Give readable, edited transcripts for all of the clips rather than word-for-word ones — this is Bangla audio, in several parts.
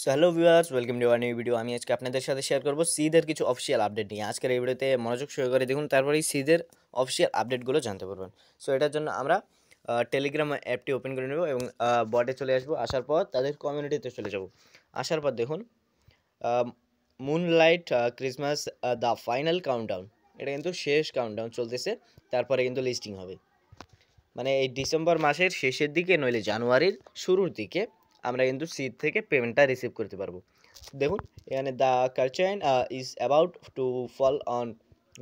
So hello viewers, welcome to our new video. আমি আজকে আপনাদের সাথে শেয়ার করব সিদের কিছু অফিসিয়াল আপডেট নিয়ে। আজকের এই ভিডিওতে মনোযোগ সহকারে দেখুন, তারপরেই সিদের অফিসিয়াল আপডেটগুলো জানতে পারবেন। সো এটার জন্য আমরা টেলিগ্রাম অ্যাপটি ওপেন করে নেব এবং বটে চলে আসবো। আসার পর তাদের কমিউনিটিতে চলে যাব। আসার পর দেখুন moonlight Christmas the final countdown, এটা কিন্তু শেষ কাউন্টডাউন চলতেছে, তারপরে কিন্তু লিস্টিং হবে। মানে এই ডিসেম্বর মাসের শেষের দিকে নইলে জানুয়ারির শুরুর দিকে আমরা কিন্তু সিড থেকে পেমেন্টটা রিসিভ করতে পারবো। দেখুন এখানে the curtain is about to fall on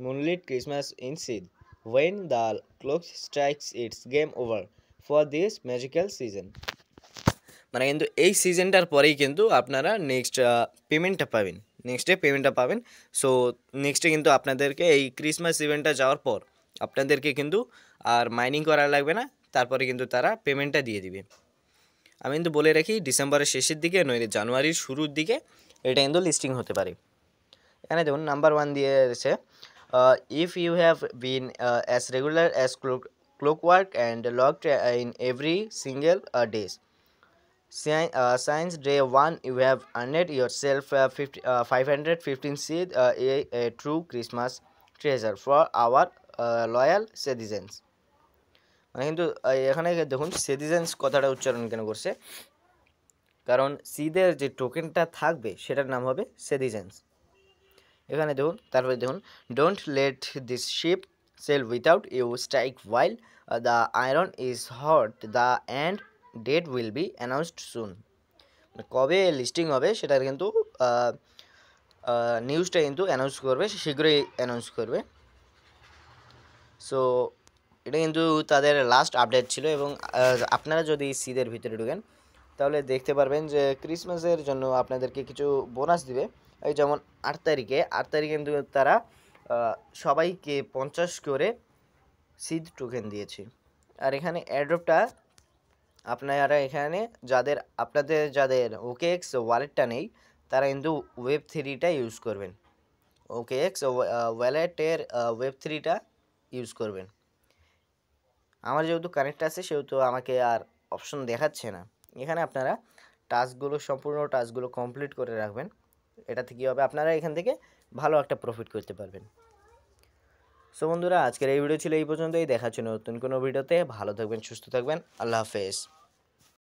moonlit Christmas in seed when the clock strikes it's game over for this magical season. মানে কিন্তু এই সিজনটার পরেই কিন্তু আপনারা নেক্সট পেমেন্টটা পাবেন, নেক্সটে পেমেন্টটা পাবেন। সো নেক্সটে কিন্তু আপনাদেরকে এই ক্রিসমাস ইভেন্টটা যাওয়ার পর আপনাদেরকে কিন্তু আর মাইনিং করা লাগবে না, তারপরে কিন্তু তারা পেমেন্টটা দিয়ে দিবে। আমি কিন্তু বলে রাখি ডিসেম্বরের শেষের দিকে নইলে জানুয়ারির শুরুর দিকে এটা কিন্তু লিস্টিং হতে পারে। এখানে দেখুন নাম্বার 1 দিয়েছে, if you have been as regular as clockwork and locked in every single days since day 1 you have earned yourself 515 seed, a true Christmas treasure for our loyal citizens. মানে কিন্তু এখানে দেখুন সিটিজেন্স কথাটা উচ্চারণ কেন করছে, কারণ সিদের যে টোকেনটা থাকবে সেটার নাম হবে সিটিজেন্স। এখানে দেখুন তারপরে দেখুন, don't let this ship sail without you strike while the iron is hot, the end date will be announced soon. কবে লিস্টিং হবে সেটার কিন্তু নিউজটা কিন্তু অ্যানাউন্স করবে, শীঘ্রই অ্যানাউন্স করবে। সো এটা কিন্তু তাদের লাস্ট আপডেট ছিল এবং আপনারা যদি সিদের ভিতরে ঢুকেন তাহলে দেখতে পারবেন যে ক্রিসমাসের জন্য আপনাদেরকে কিছু বোনাস দিবে। এই যেমন 8 তারিখে কিন্তু তারা সবাইকে 50 করে সিড টোকেন দিয়েছে। আর এখানে অ্যাড্রপটা আপনারা এখানে যাদের OKX ওয়ালেটটা নেই তারা কিন্তু Web3টা ইউজ করবেন, OKX ওয়ালেটের Web3টা ইউজ করবেন। আমার যেহেতু কানেক্ট আছে সেহেতু আমাকে আর অপশন দেখাচ্ছে না। এখানে আপনারা সম্পূর্ণ টাস্কগুলো কমপ্লিট করে রাখবেন, এটাতে কী হবে আপনারা এখান থেকে ভালো একটা প্রফিট করতে পারবেন। সো বন্ধুরা, আজকের এই ভিডিও ছিল এই পর্যন্তই। দেখা হচ্ছে নতুন কোনো ভিডিওতে। ভালো থাকবেন, সুস্থ থাকবেন, আল্লাহ হাফেজ।